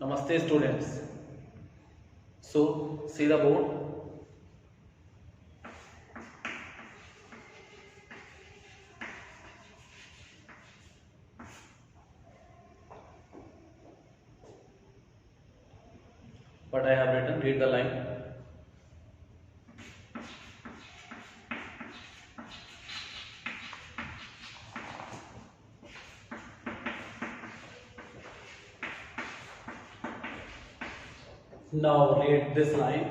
Namaste students. So see the board. What I have written, read the line. Now read this line.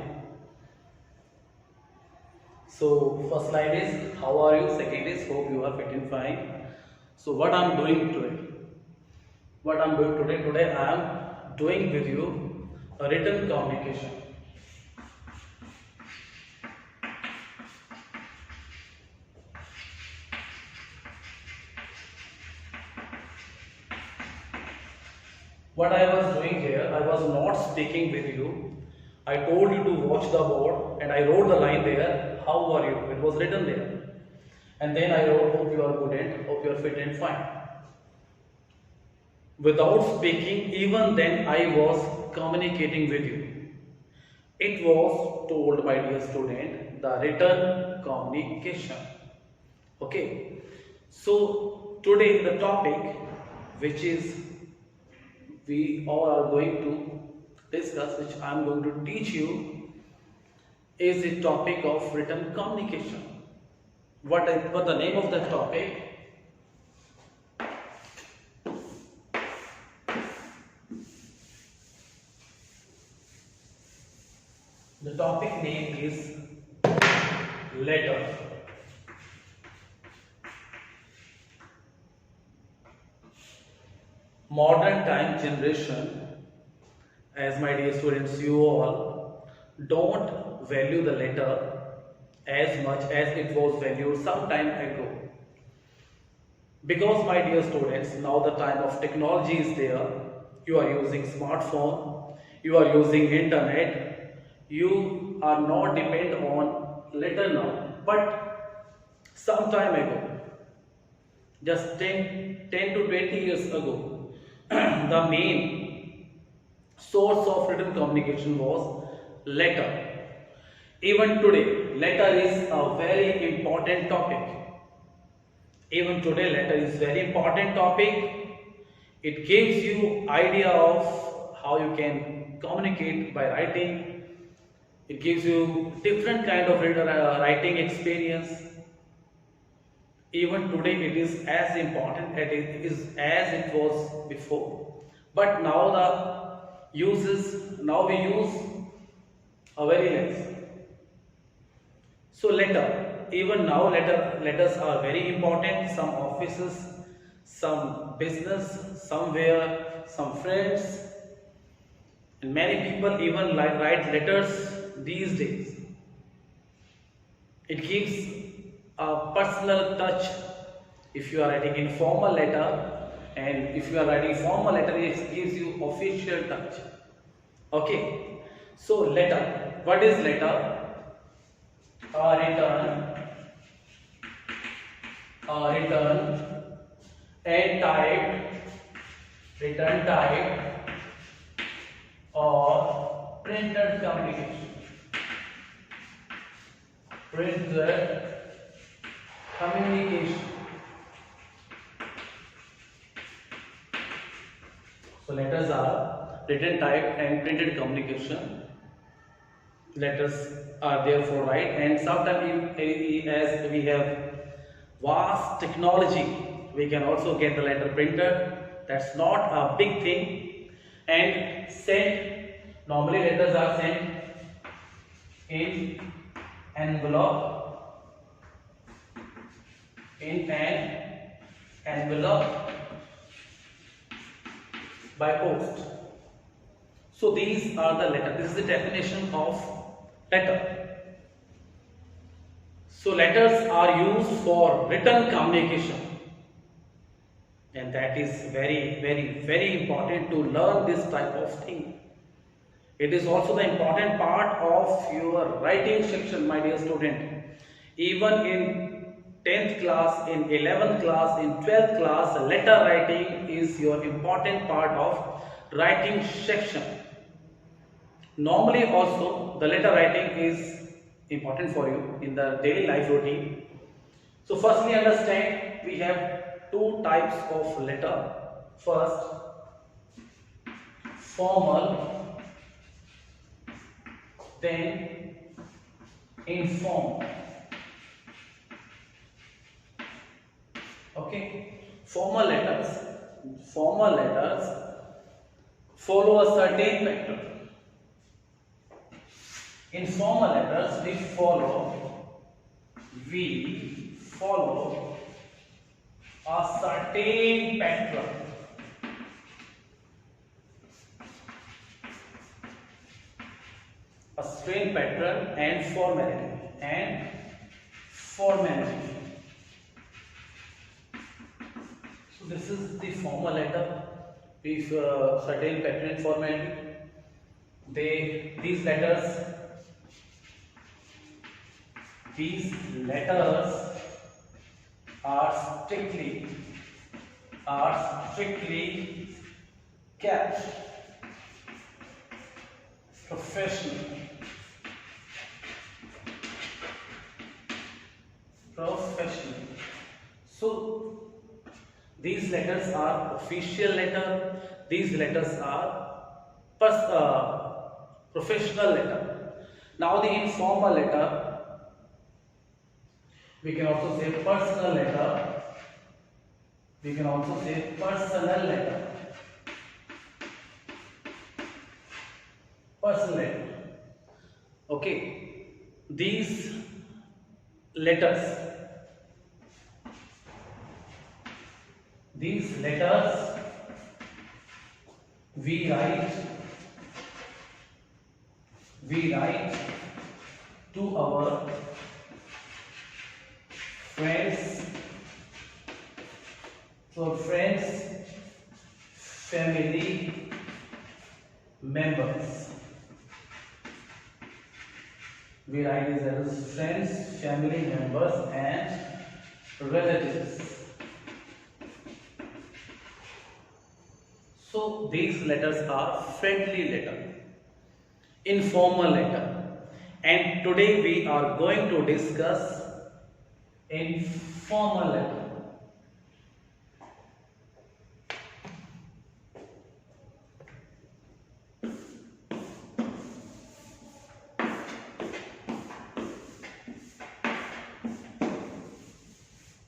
So first line is how are you? Second is hope you are fit and fine. So what I am doing today? What I am doing today? Today I am doing with you a written communication. What I was doing here, I was not speaking with you. I told you to watch the board and I wrote the line there. How are you? It was written there. And then I wrote, hope you are good and hope you are fit and fine. Without speaking, even then I was communicating with you. It was told, my dear student, the written communication. Okay. So today the topic which is we all are going to discuss, which I am going to teach you, is the topic of written communication. What the name of the topic? The topic name is letter. Modern time generation, as my dear students, you all don't value the letter as much as it was valued some time ago. Because my dear students, now the time of technology is there, you are using smartphone, you are using internet, you are not depend on letter now. But some time ago, just 10 to 20 years ago, the main source of written communication was letter. Even today, letter is a very important topic. Even today, letter is very important topic. It gives you idea of how you can communicate by writing. It gives you different kind of writing experience. Even today it is as important as it was before. But now we use a very less. So even now letters are very important. Some offices, some business, somewhere, some friends, and many people even write letters these days. It gives a personal touch. If you are writing informal letter and if you are writing formal letter, it gives you official touch. Okay. So letter. What is letter? Written and typed or printed communication. Printed communication. So letters are written, typed and printed communication. Letters are there for write, and sometimes as we have vast technology, we can also get the letter printed. That's not a big thing. And sent. Normally letters are sent in envelope. In an envelope by post. So these are the letters. This is the definition of letter. So letters are used for written communication, and that is very important to learn this type of thing. It is also the important part of your writing section, my dear student. Even in 10th class, in 11th class, in 12th class, letter writing is your important part of writing section. Normally also the letter writing is important for you in the daily life routine. So firstly understand we have two types of letter. First, formal, then informal. Okay, formal letters follow a certain pattern. Informal letters we follow a certain pattern. A certain pattern and formality. So this is the formal letter with certain pattern and formality. These letters are strictly kept professional. So these letters are official letter. These letters are professional letter. Now the informal letter, we can also say personal letter. We can also say personal letter. Personal letter. Okay. These letters we write to our friends, family members. We write these as friends, family members, and relatives. So these letters are friendly letter, informal letter, and today we are going to discuss informal letter.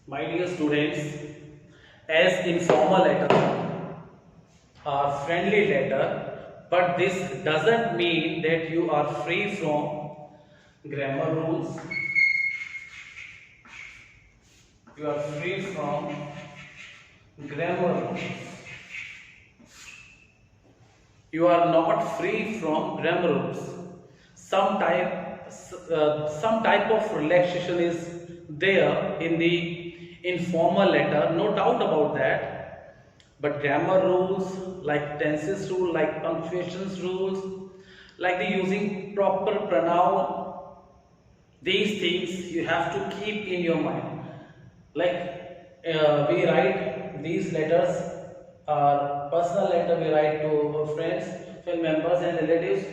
My dear students, as informal letter are friendly letter, but this doesn't mean that you are free from grammar rules. You are free from grammar rules. You are not free from grammar rules. Some type of relaxation is there in the informal letter, no doubt about that. But grammar rules, like tenses rule, like punctuations rules, like the using proper pronoun, these things you have to keep in your mind. Like we write these letters are personal letter. We write to our friends, family members, and relatives.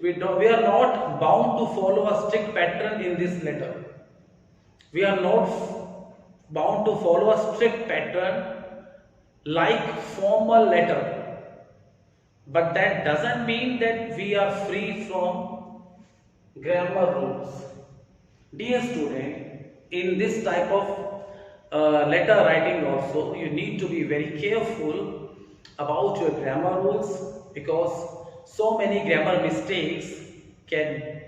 We are not bound to follow a strict pattern in this letter. We are not bound to follow a strict pattern like formal letter, but that doesn't mean that we are free from grammar rules. Dear student, in this type of letter writing also, you need to be very careful about your grammar rules, because so many grammar mistakes can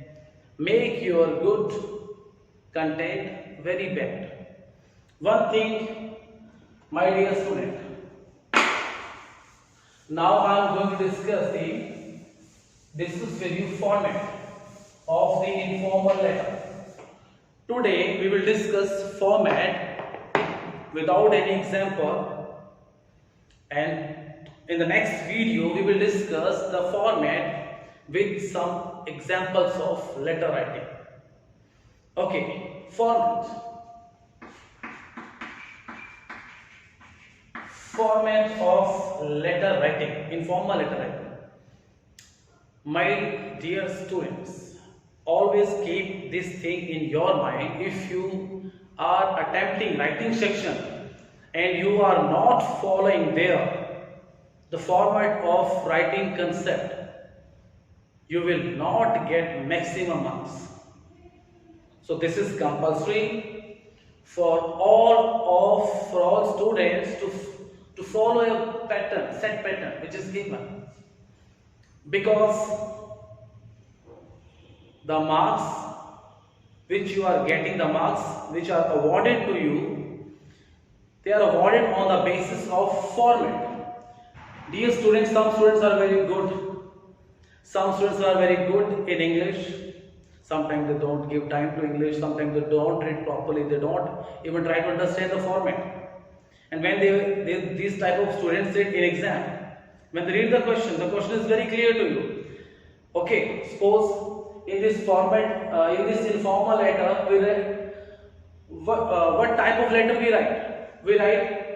make your good content very bad. One thing, my dear student, now I am going to discuss the format of the informal letter. Today we will discuss format without any example, and in the next video we will discuss the format with some examples of letter writing. Okay, format. Format of letter writing, informal letter writing. My dear students, always keep this thing in your mind. If you are attempting writing section and you are not following there the format of writing concept, you will not get maximum marks. So this is compulsory for all students to follow a pattern, set pattern which is given, because the marks which you are getting, the marks which are awarded to you, they are awarded on the basis of format. Dear students, some students are very good, some students are very good in English, sometimes they don't give time to English, sometimes they don't read properly, they don't even try to understand the format. And when these type of students sit in exam, when they read the question is very clear to you. Okay, suppose in this format, in this informal letter, we write what type of letter we write? We write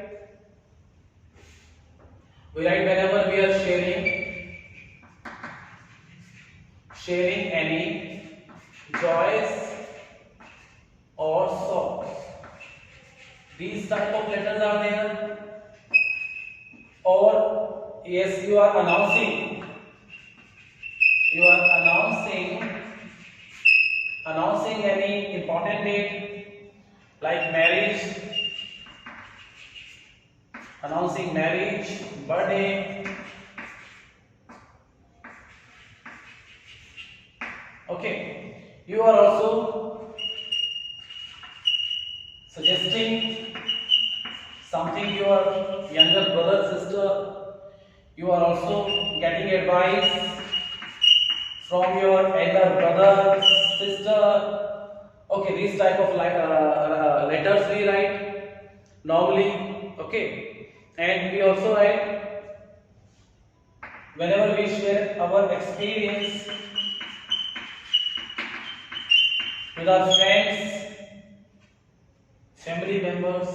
whenever we are sharing any joys or sorrows. These type of letters are there. Or yes, you are announcing any important date like marriage, announcing marriage, birthday. Okay, you are also suggesting something your younger brother, sister. You are also getting advice from your elder brother, sister. Okay, these type of letters we write normally. Okay, and we also write whenever we share our experience with our friends, family members.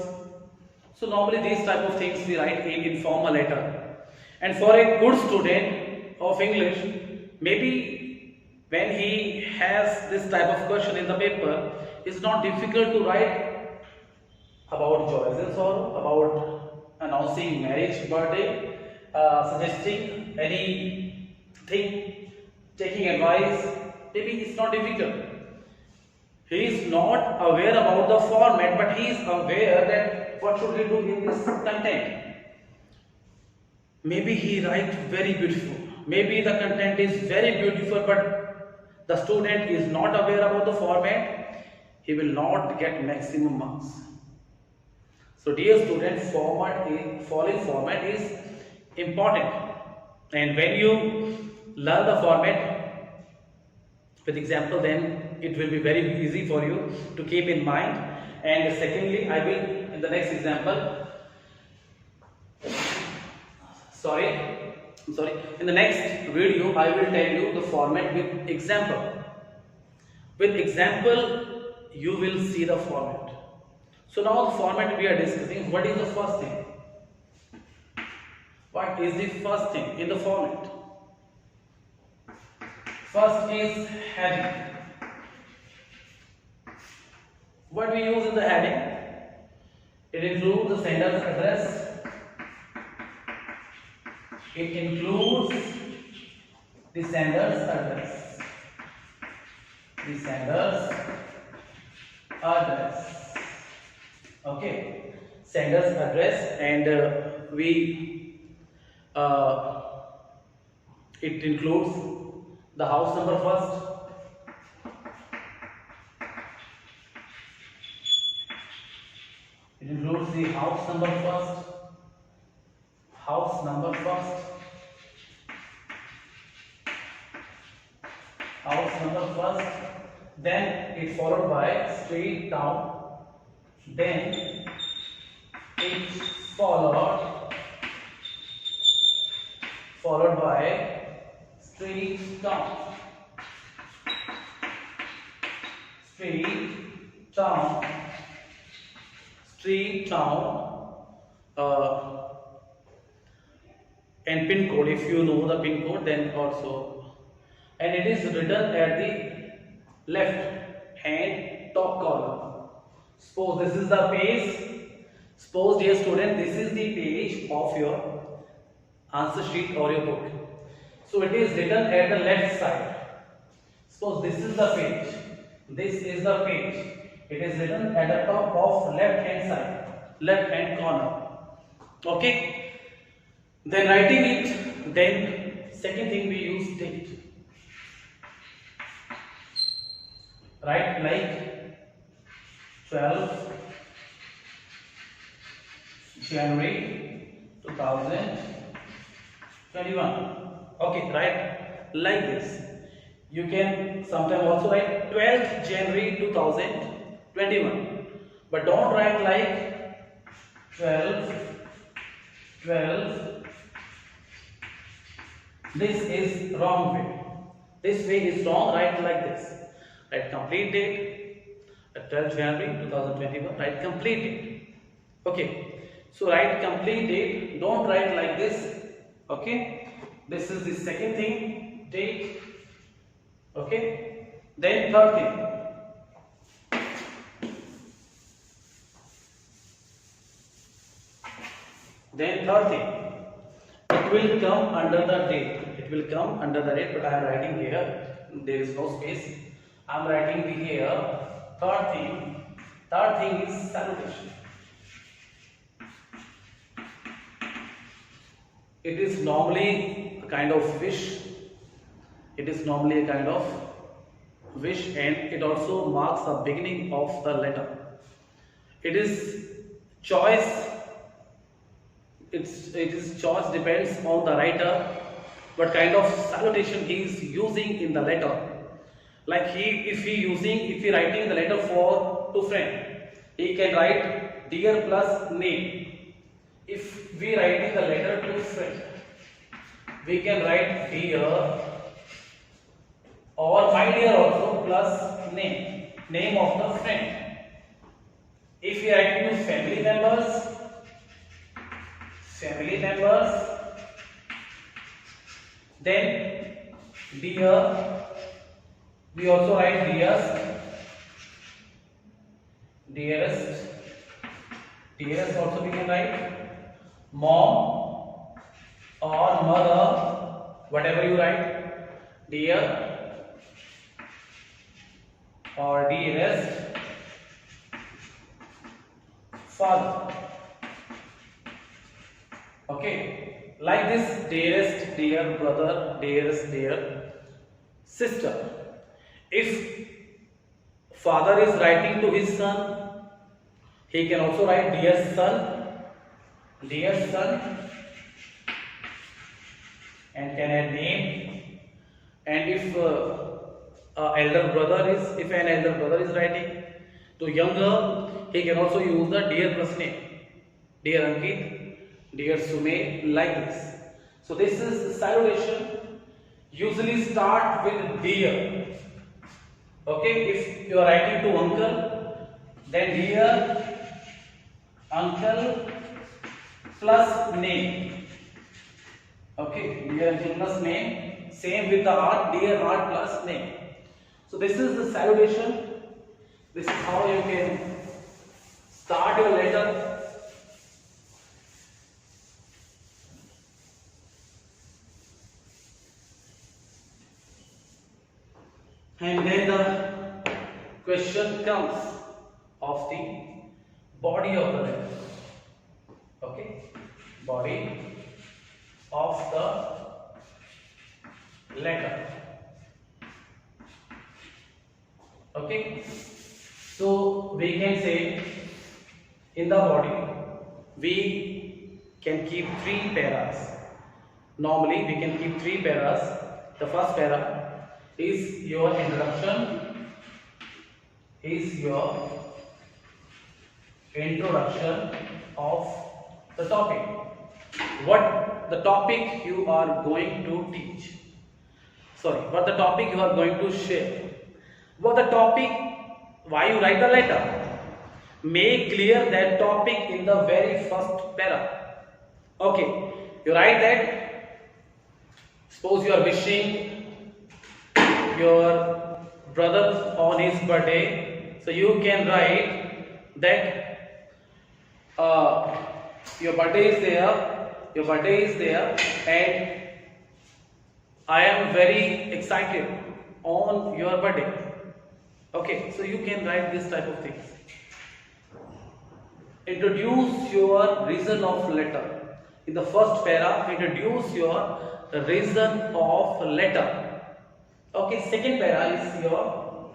So normally these type of things we write in informal letter. And for a good student of English, maybe when he has this type of question in the paper, it's not difficult to write about joys and sorrow, about announcing marriage, birthday, suggesting anything, taking advice. Maybe it's not difficult. He is not aware about the format, but he is aware that what should he do in this content. Maybe he writes very beautiful. Maybe the content is very beautiful, but the student is not aware about the format. He will not get maximum marks. So dear student, following format is important. And when you learn the format with example, then it will be very easy for you to keep in mind. And secondly, I will in the next example, in the next video I will tell you the format with example. With example you will see the format. So now the format we are discussing. What is the first thing? What is the first thing in the format? First is heading. What we use in the heading? It includes the sender's address. It includes the sender's address. The sender's address. Okay, sender's address, and it includes the house number first. It includes the house number first. House number first. House number first. Then it followed by street, town. Then it followed by street, town. Street, town. Street, town. and pin code. If you know the pin code, then also, and it is written at the left hand top corner. Suppose this is the page. Suppose, dear student, this is the page of your answer sheet or your book. So it is written at the left side. Suppose this is the page. This is the page. It is written at the top of left hand side, left hand corner. Okay. Then writing it. Then second thing we use date. Write like 12 January 2021. Okay, write like this. You can sometimes also write 12th January 2021, but don't write like 12. This is wrong way. This way is wrong. Write like this. Write complete date. 12th January 2021. Write complete date. Okay. So write complete date. Don't write like this. Okay. This is the second thing. Date. Okay. Then third thing. It will come under the date. It will come under the date, but I am writing here. There is no space. I am writing here. Third thing is salutation. It is normally a kind of wish. And it also marks the beginning of the letter. It is choice. Choice depends on the writer what kind of salutation he is using in the letter. Like if he writing the letter to friend, he can write dear plus name. If we writing the letter to friend, we can write dear or my dear also plus name of the friend. If we writing to family members, then dear, we also write dearest also we can write, mom or mother, whatever you write, dear or dearest, father. Okay, like this, dearest, dear brother, dearest, dear sister. If father is writing to his son, he can also write dear son, and can add name. And if an elder brother is writing to younger, he can also use the dear plus name, dear Ankit, dear Sume, like this. So this is the salutation. Usually start with dear. Okay, if you are writing to uncle, then dear uncle plus name. Okay, dear uncle plus name. Same with the art, dear art plus name. So this is the salutation. This is how you can start your letter. And then the question comes of the body of the letter. Okay, body of the letter. Okay, so we can say in the body we can keep 3 paras. Normally we can keep 3 paras. The first para is your introduction, of the topic. What the topic you are going to teach. What the topic you are going to share. What the topic, why you write the letter. Make clear that topic in the very first para. Okay, you write that Suppose you are wishing your brother on his birthday, so you can write that your birthday is there, and I am very excited on your birthday. Okay, so you can write this type of things. Introduce your reason of letter. In the first para, introduce your reason of letter. Okay, second para is your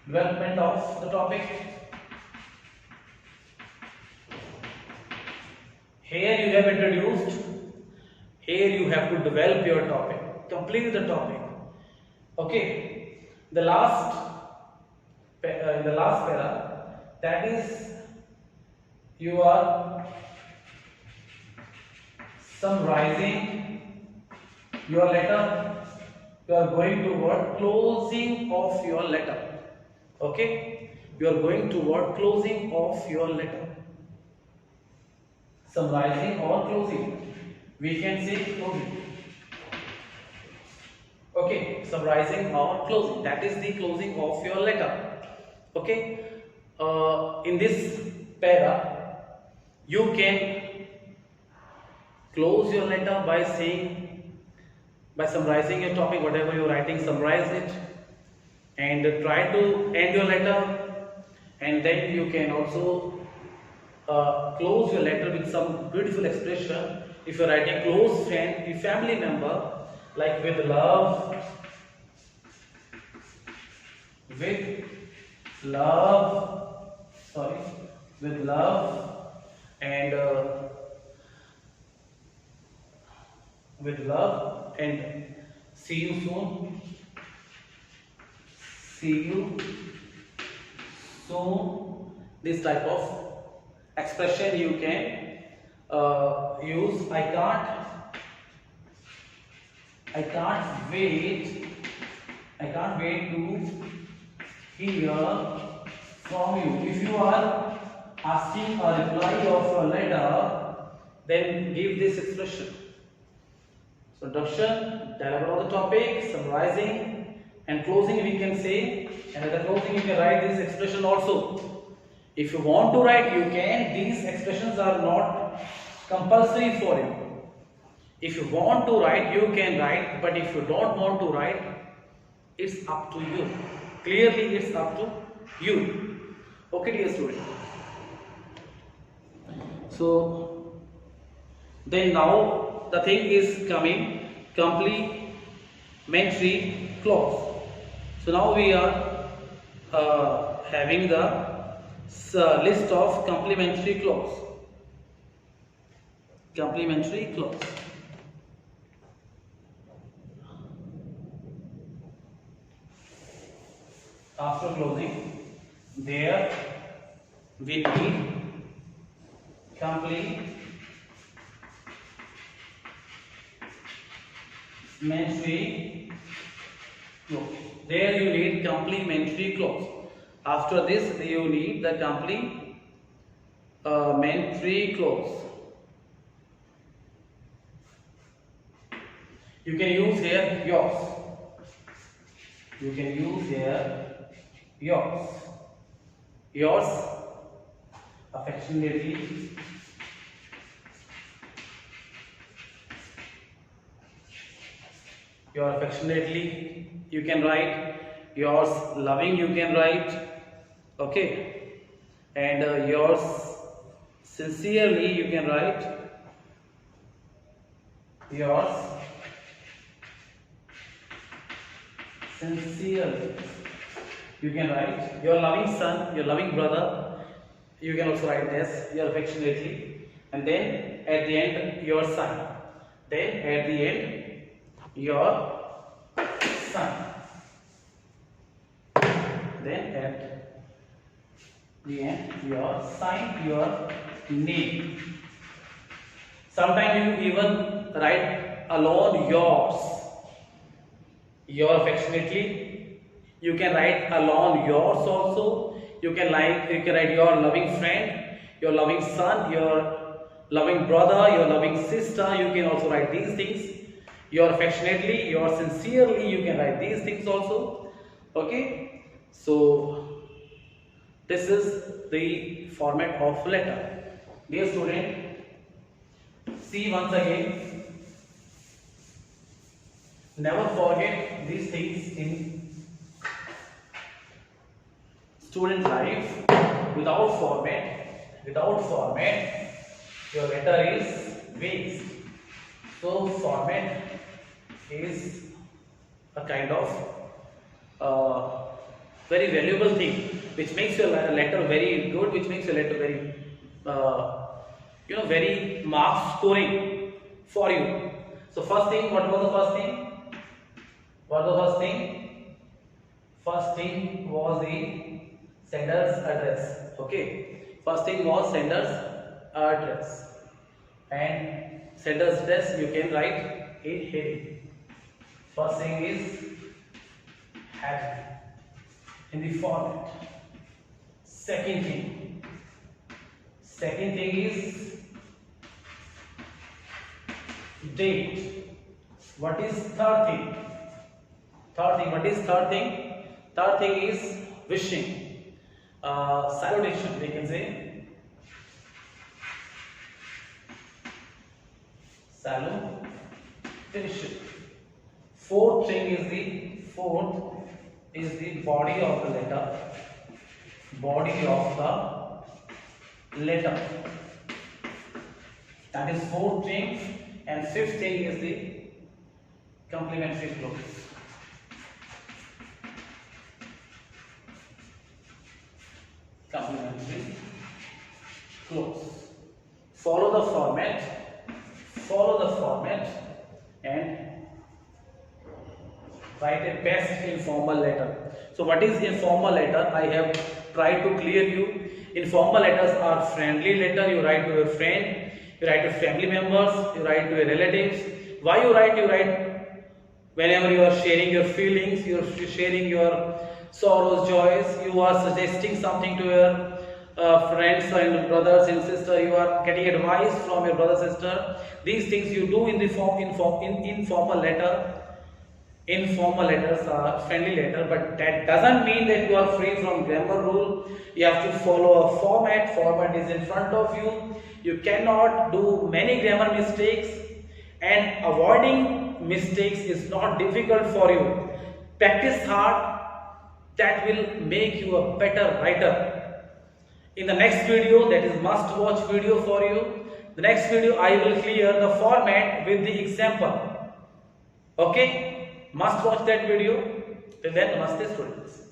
development of the topic. Here you have introduced, here you have to develop your topic, complete the topic. Okay. The last para, that is you are summarizing your letter. You are going toward closing of your letter. Okay, you are going toward closing of your letter. Summarizing or closing, we can say closing. Okay, summarizing or closing, that is the closing of your letter. Okay, in this para, you can close your letter by saying, by summarizing your topic, whatever you are writing, summarize it, and try to end your letter, and then you can also close your letter with some beautiful expression. If you are writing close friend, a family member, like with love, with love, and with love, and see you soon. This type of expression you can use. I can't wait to hear from you. If you are asking a reply of a letter, then give this expression. So introduction, dialogue on the topic, summarizing, and closing we can say. And at the closing you can write this expression also. If you want to write, you can. These expressions are not compulsory for you. If you want to write, you can write, but if you don't want to write, it's up to you. Clearly, it's up to you. Okay, dear student. So, then now the thing is coming, complementary clause. So now we are having the list of complementary clause. Complementary clause. After closing, there we need complementary clause. There you need complementary clause. After this, you need the complementary clause. You can use here yours. You can use here yours. Yours affectionately. Your affectionately, you can write. Yours loving, you can write. Okay. And yours sincerely, you can write. Yours sincerely, you can write. Your loving son, your loving brother, you can also write as your affectionately. And then at the end, your son. Then at the end, your son. Then at the end, your sign, your name. Sometimes you even write alone yours. Your affectionately. You can write alone yours also. You can write your loving friend. your loving son, your loving brother, your loving sister, you can also write these things. Your affectionately, your sincerely, you can write these things also. Okay, so this is the format of letter. Dear student, see once again, never forget these things in student life. Without format, your letter is waste. So format is a kind of very valuable thing, which makes your letter very good, which makes your letter very very mark scoring for you. So first thing, what was the first thing? What was the first thing? First thing was the sender's address. Okay, first thing was sender's address, and sender's address you can write in heading. First thing is heading in the format. Second thing is date. What is third thing? What is third thing? Third thing is wishing. Salutation, we can say salutation. Fourth is the body of the letter. That is fourth thing. And fifth thing is the complementary clause. Complementary clause. Follow the format and write a best informal letter. So what is informal letter? I have tried to clear you. Informal letters are friendly letter. You write to your friend, you write to family members, you write to your relatives. Why you write? You write whenever you are sharing your feelings, you are sharing your sorrows, joys, you are suggesting something to your friends and brothers and sisters, you are getting advice from your brother, sister. These things you do in the informal letter. Informal letters are friendly letter, but that doesn't mean that you are free from grammar rule. You have to follow a format. Format is in front of you. You cannot do many grammar mistakes, and avoiding mistakes is not difficult for you. Practice hard. That will make you a better writer. In the next video, that is must watch video for you. The next video I will clear the format with the example. Okay, must watch that video. Till then, namaste students.